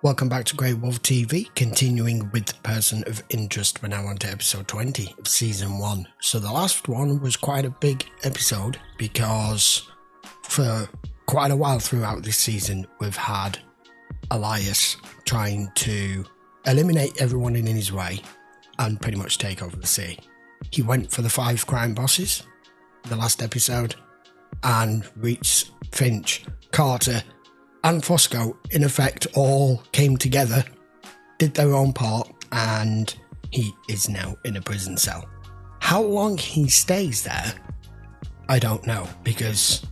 Welcome back to GreyWolf TV, continuing with Person of Interest. We're now on to episode 20 of season 1. So the last one was quite a big episode because for quite a while throughout this season we've had Elias trying to eliminate everyone in his way and pretty much take over the city. He went for the 5 crime bosses in the last episode, and Reese, Finch, Carter and Fusco in effect all came together, did their own part, and he is now in a prison cell. How long he stays there, I don't know, because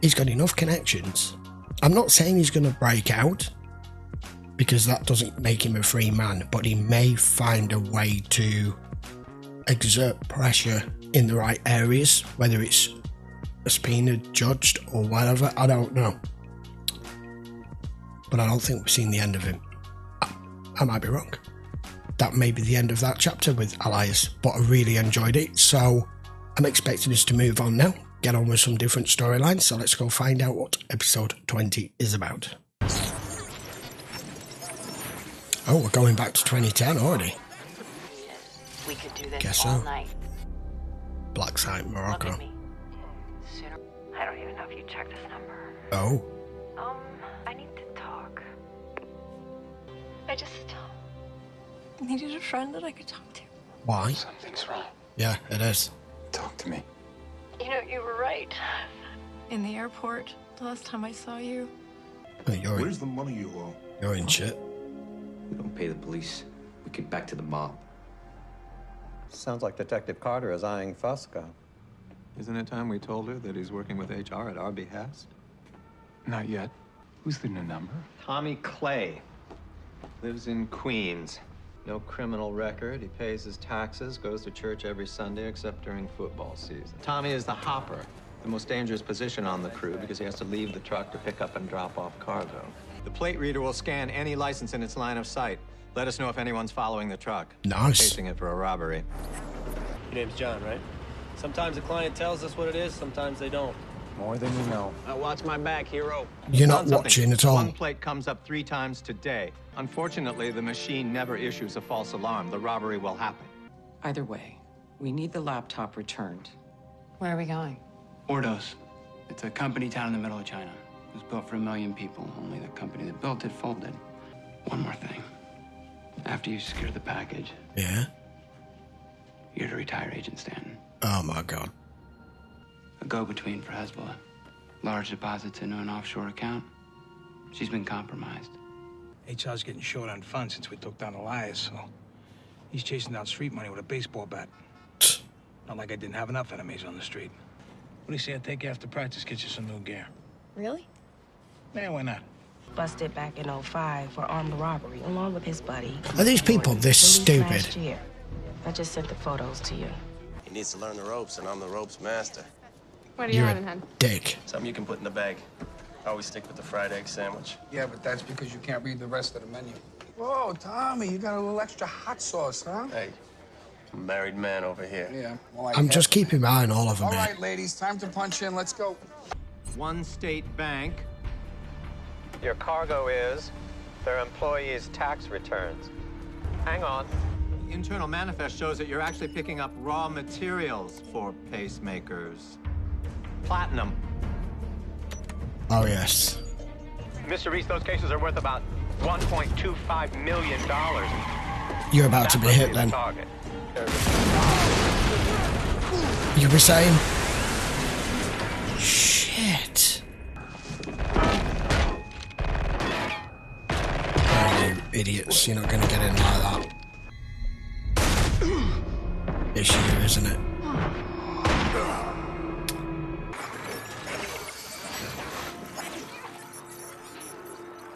he's got enough connections. I'm not saying he's going to break out, because that doesn't make him a free man, but he may find a way to exert pressure in the right areas, whether it's a subpoena, judged or whatever, I don't know. But I don't think we've seen the end of him. I might be wrong. That may be the end of that chapter with Elias, but I really enjoyed it, so I'm expecting us to move on now, get on with some different storylines, so let's go find out what episode 20 is about. Oh, we're going back to 2010 already. We could do this Guess all so. night. Black site, Morocco. Look at me. I don't even know if you checked this number. Oh. I need to talk. I just needed a friend that I could talk to. Why? Something's wrong. Yeah, it is. Talk to me. You know, you were right. In the airport, the last time I saw you. Oh, you're Where's the money you owe? You're in shit. We don't pay the police. We get back to the mob. Sounds like Detective Carter is eyeing Fusco. Isn't it time we told her that he's working with HR at our behest? Not yet. Who's the new number? Tommy Clay. Lives in Queens. No criminal record. He pays his taxes, goes to church every Sunday except during football season. Tommy is the hopper, the most dangerous position on the crew because he has to leave the truck to pick up and drop off cargo. The plate reader will scan any license in its line of sight. Let us know if anyone's following the truck. Nice. Chasing it for a robbery. Your name's John, right? Sometimes the client tells us what it is, sometimes they don't. More than you know. Watch my back, hero. You're not Found something. watching at all. One plate comes up 3 times today. Unfortunately, the machine never issues a false alarm. The robbery will happen. Either way, we need the laptop returned. Where are we going? Ordos. It's a company town in the middle of China. It was built for 1 million people. Only the company that built it folded. One more thing. After you secure the package, Yeah. you're to retire Agent Stanton. Oh my god. A go-between for Hezbollah. Large deposits into an offshore account. She's been compromised. HR's getting short on funds since we took down Elias, so he's chasing down street money with a baseball bat. Not like I didn't have enough enemies on the street. What do you say I take you after practice, get you some new gear? Really? Yeah, why not? Busted back in 05 for armed robbery, along with his buddy. Are these people this Released stupid? last year. I just sent the photos to you. He needs to learn the ropes, and I'm the ropes master. What are you You're having, a hun? dick. Something you can put in the bag. I always stick with the fried egg sandwich. Yeah, but that's because you can't read the rest of the menu. Whoa, Tommy, you got a little extra hot sauce, huh? Hey, I'm a married man over here. Yeah, well, I'm just keeping my eye on all of them, All mate. right, ladies, time to punch in. Let's go. One state bank. Your cargo is their employees' tax returns. Hang on. Internal manifest shows that you're actually picking up raw materials for pacemakers. Platinum. Oh, yes. Mr. Reese, those cases are worth about $1.25 million. You're about to be hit then. You were saying? Shit. Oh, you idiots. You're not going to get in like that. Issue, isn't it?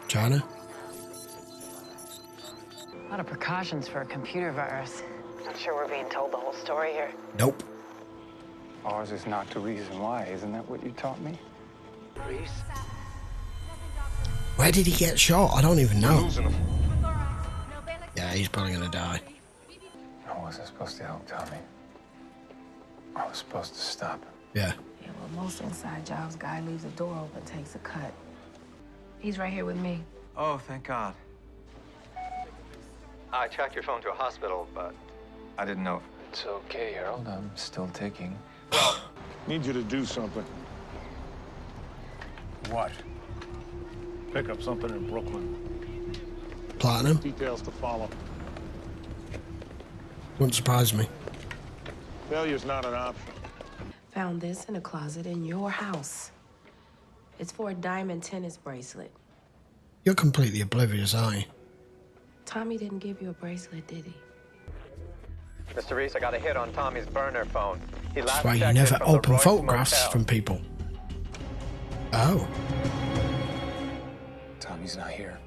China? A lot of precautions for a computer virus. Not sure we're being told the whole story here. Nope. Ours is not the reason why. Isn't that what you taught me? Reese? Where did he get shot? I don't even know. Yeah, he's probably gonna die. I wasn't supposed to help Tommy. I was supposed to stop him. Yeah. Yeah, well, most inside jobs, guy leaves the door open, takes a cut. He's right here with me. Oh, thank God. I tracked your phone to a hospital, but I didn't know. It's okay, Harold. I'm still taking. Need you to do something. What? Pick up something in Brooklyn. Platinum? Details to follow. Wouldn't surprise me. Failure's not an option. Found this in a closet in your house. It's for a diamond tennis bracelet. You're completely oblivious, aren't you? Tommy didn't give you a bracelet, did he? Mr. Reese, I got a hit on Tommy's burner phone. That's why you never open photographs from people. Oh. Tommy's not here.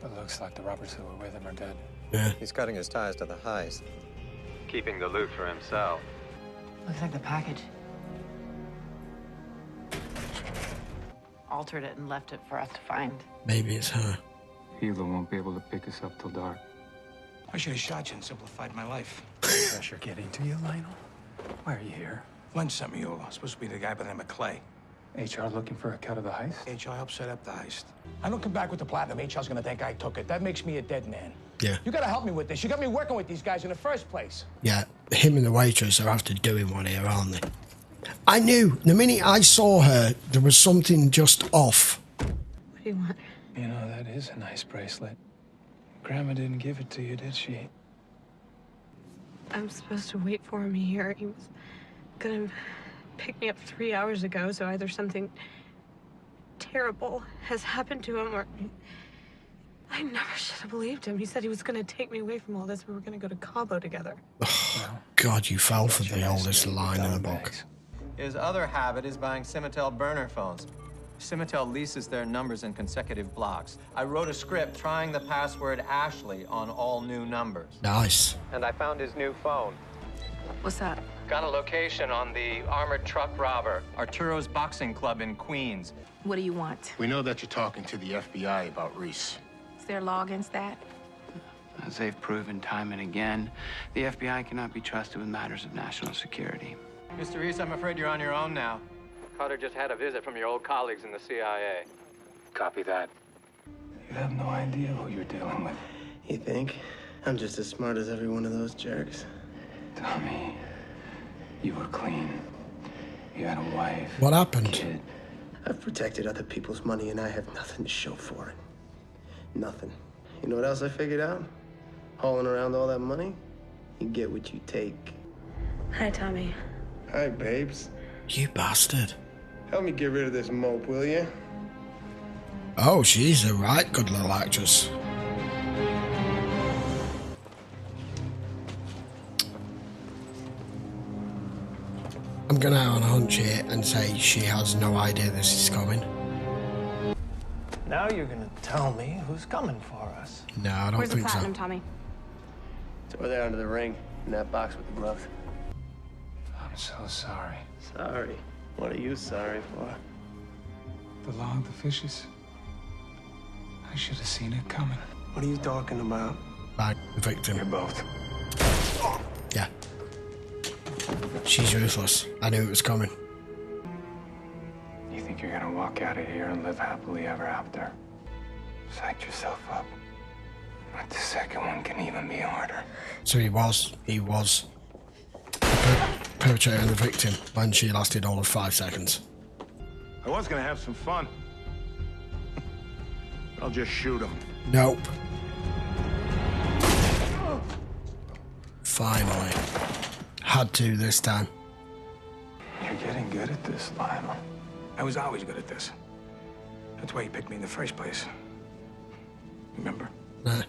But it looks like the robbers who were with him are dead. Yeah. He's cutting his ties to the heist. Keeping the loot for himself. Looks like the package. Altered it and left it for us to find. Maybe it's her. Hilo won't be able to pick us up till dark. I should have shot you and simplified my life. Pressure getting to you, Lionel? Why are you here? Lynch sent me over. Supposed to be the guy by the name of Clay. HR looking for a cut of the heist? HR helped set up the heist. I don't come back with the platinum. HR's gonna think I took it. That makes me a dead man. Yeah. You gotta help me with this. You got me working with these guys in the first place. Yeah, him and the waitress are after doing one here, aren't they? I knew, the minute I saw her, there was something just off. What do you want? You know, that is a nice bracelet. Grandma didn't give it to you, did she? I'm supposed to wait for him here. He was gonna pick me up 3 hours ago, so either something terrible has happened to him or... I never should have believed him. He said he was gonna take me away from all this. We were gonna go to Cabo together. Oh, God, you fell for the oldest line in the book. His other habit is buying Simitel burner phones. Simitel leases their numbers in consecutive blocks. I wrote a script trying the password Ashley on all new numbers. Nice. And I found his new phone. What's that? Got a location on the armored truck robber, Arturo's Boxing Club in Queens. What do you want? We know that you're talking to the FBI about Reese. Is there law against that? As they've proven time and again, the FBI cannot be trusted with matters of national security. Mr. Reese, I'm afraid you're on your own now. Carter just had a visit from your old colleagues in the CIA. Copy that. You have no idea who you're dealing with. You think? I'm just as smart as every one of those jerks. Tommy, you were clean. You had a wife. What happened? Kid. I've protected other people's money and I have nothing to show for it. Nothing. You know what else I figured out? Hauling around all that money, you get what you take. Hi, Tommy. Hi, babes. You bastard. Help me get rid of this mope, will you? Oh, she's a right good little actress. I'm gonna out on a hunch here and say she has no idea this is coming. Now you're gonna tell me who's coming for us. No, I don't Where's the think platinum, so. Tommy? It's over there under the ring, in that box with the gloves. I'm so sorry. Sorry. What are you sorry for? The log, the fishes. I should have seen it coming. What are you talking about? Bad victim. You're both. Yeah. She's ruthless. I knew it was coming. You think you're gonna walk out of here and live happily ever after? Psych yourself up. But the second one can even be harder. So he was the perpetrator and the victim when she lasted all of 5 seconds. I was gonna have some fun. I'll just shoot him. Nope. Finally. Had to this time. You're getting good at this, Lionel. I was always good at this. That's why he picked me in the first place. Remember? Nah.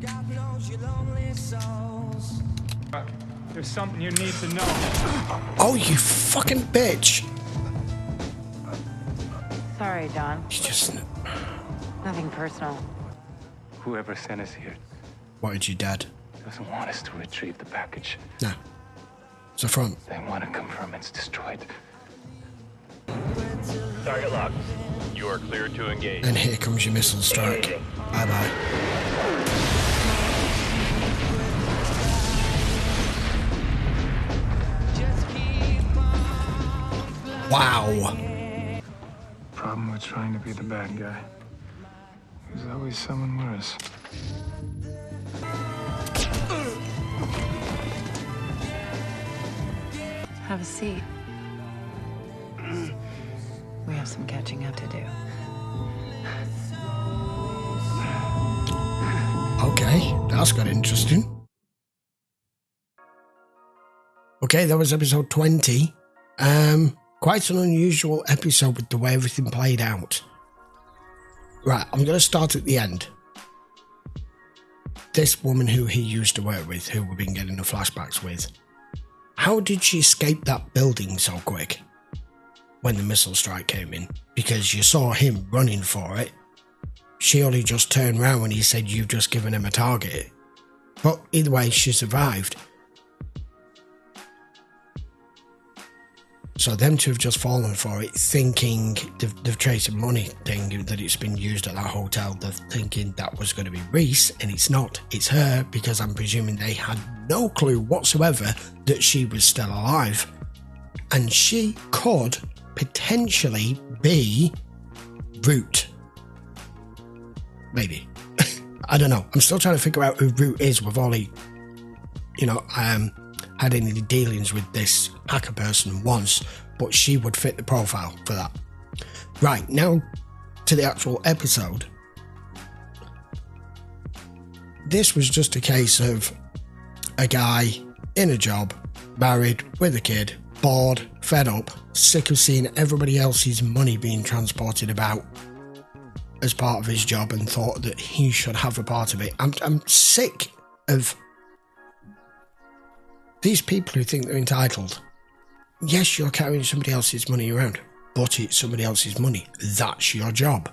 God knows your lonely souls. There's something you need to know. Oh, you fucking bitch. Sorry, John. You just... Nothing personal. Whoever sent us here Wanted you dead. doesn't want us to retrieve the package. No. It's a front. They want to confirm it's destroyed. Target locked. You are cleared to engage. And here comes your missile strike. Bye-bye. Promise problem with trying to be the bad guy. There's always someone worse. Have a seat. We have some catching up to do. Okay, that's got interesting. Okay, that was episode 20. Quite an unusual episode with the way everything played out. Right, I'm going to start at the end. This woman who he used to work with, who we've been getting the flashbacks with, how did she escape that building so quick when the missile strike came in? Because you saw him running for it. She only just turned around when he said, you've just given him a target. But either way, she survived. So them two have just fallen for it, thinking they've traced a money thing, that it's been used at that hotel. They're thinking that was going to be Reese, and it's not. It's her, because I'm presuming they had no clue whatsoever that she was still alive. And she could potentially be Root. Maybe. I don't know. I'm still trying to figure out who Root is. We've only, had any dealings with this hacker person once, but she would fit the profile for that. Right, now to the actual episode. This was just a case of a guy in a job, married, with a kid, bored, fed up, sick of seeing everybody else's money being transported about as part of his job, and thought that he should have a part of it. I'm sick of these people who think they're entitled. Yes, you're carrying somebody else's money around, but it's somebody else's money. That's your job.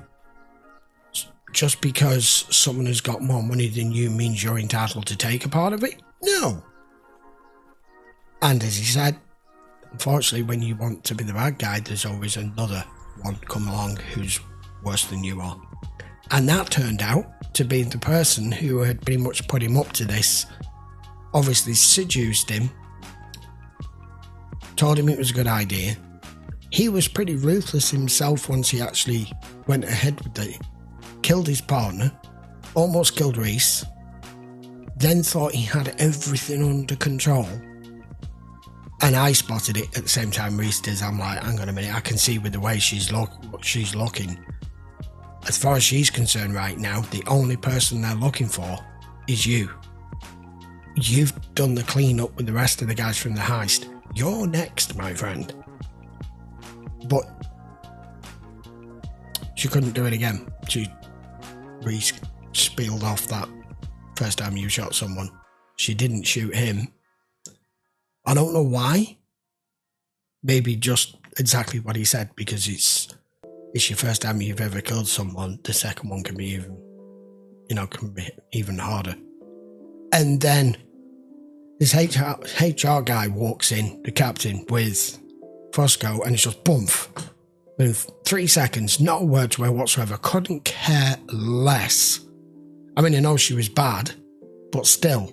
Just because someone has got more money than you means you're entitled to take a part of it? No. And as he said, unfortunately, when you want to be the bad guy, there's always another one come along who's worse than you are. And that turned out to be the person who had pretty much put him up to this. Obviously seduced him, told him it was a good idea. He was pretty ruthless himself once he actually went ahead with it. Killed his partner, almost killed Reese, then thought he had everything under control. And I spotted it at the same time Reese did. I'm like, hang on a minute, I can see with the way she's looking. As far as she's concerned right now, the only person they're looking for is you. You've done the clean-up with the rest of the guys from the heist. You're next, my friend. But she couldn't do it again. Reese spilled off that first time you shot someone. She didn't shoot him. I don't know why. Maybe just exactly what he said, because it's your first time you've ever killed someone. The second one can be even harder. And then this HR guy walks in, the captain, with Fusco, and it's just boomf. In 3 seconds, not a word to her whatsoever. Couldn't care less. I mean, I know she was bad, but still.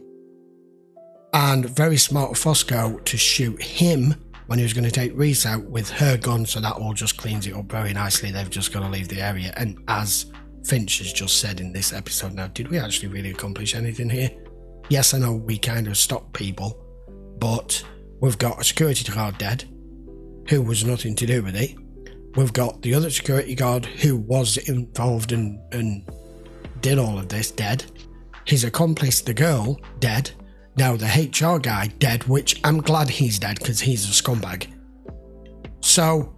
And very smart of Fusco to shoot him when he was going to take Reese out with her gun, so that all just cleans it up very nicely. They've just got to leave the area. And as Finch has just said in this episode now, did we actually really accomplish anything here? Yes, I know we kind of stopped people, but we've got a security guard dead, who was nothing to do with it. We've got the other security guard who was involved and did all of this, dead. His accomplice, the girl, dead. Now the HR guy, dead, which I'm glad he's dead because he's a scumbag. So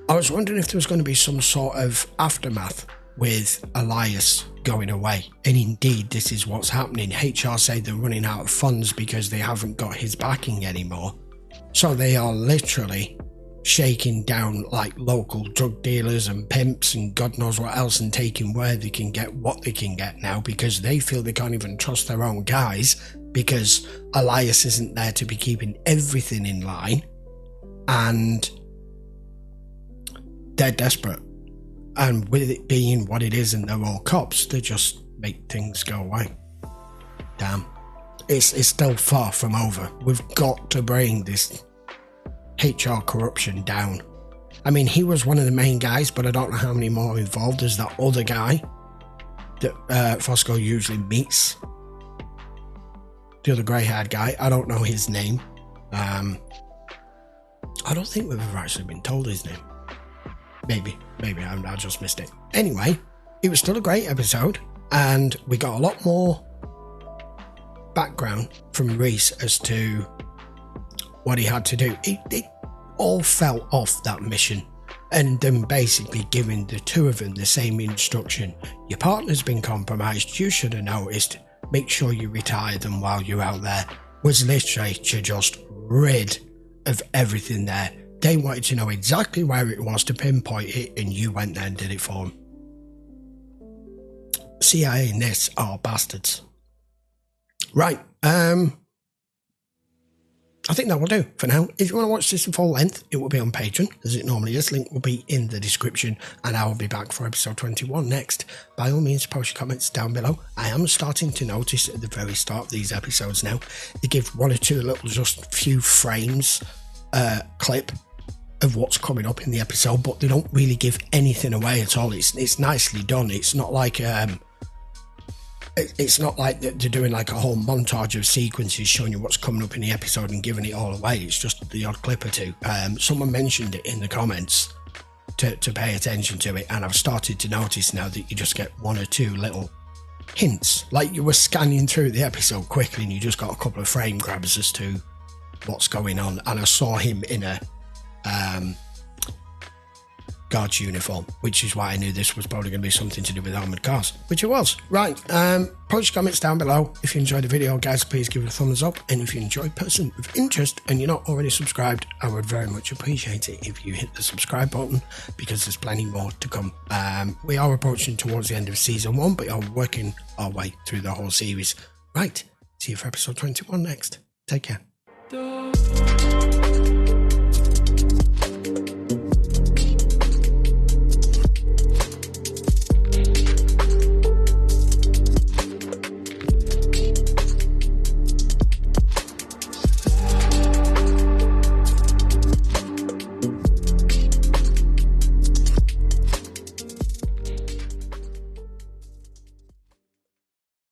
I was wondering if there was going to be some sort of aftermath with Elias going away. And indeed, this is what's happening. HR say they're running out of funds because they haven't got his backing anymore. So they are literally shaking down like local drug dealers and pimps and God knows what else, and taking where they can get what they can get now, because they feel they can't even trust their own guys, because Elias isn't there to be keeping everything in line, and they're desperate. And with it being what it is and they're all cops, they just make things go away. Damn. It's still far from over. We've got to bring this HR corruption down. I mean, he was one of the main guys, but I don't know how many more involved. There's that other guy that Fusco usually meets. The other grey-haired guy. I don't know his name. I don't think we've ever actually been told his name. Maybe I just missed it. Anyway, it was still a great episode, and we got a lot more background from Reese as to what he had to do. It all fell off that mission, and them basically giving the two of them the same instruction. Your partner's been compromised, you should have noticed, make sure you retire them while you're out there, was literally to just rid of everything there. They wanted to know exactly where it was to pinpoint it, and you went there and did it for them. CIA and this are bastards. Right, I think that will do for now. If you want to watch this in full length, it will be on Patreon, as it normally is. Link will be in the description, and I will be back for episode 21 next. By all means, post your comments down below. I am starting to notice at the very start of these episodes now, they give one or two little, just few frames clip of what's coming up in the episode, but they don't really give anything away at all. It's nicely done. It's not like they're doing like a whole montage of sequences showing you what's coming up in the episode and giving it all away. It's just the odd clip or two. Someone mentioned it in the comments to pay attention to it, and I've started to notice now that you just get one or two little hints, like you were scanning through the episode quickly and you just got a couple of frame grabs as to what's going on. And I saw him in a guard's uniform, which is why I knew this was probably going to be something to do with armoured cars, which it was. Right, post your comments down below. If you enjoyed the video, guys, please give it a thumbs up, and if you enjoyed Person of Interest and you're not already subscribed, I would very much appreciate it if you hit the subscribe button, because there's plenty more to come. We are approaching towards the end of season 1, but are working our way through the whole series. Right, see you for episode 21 next. Take care.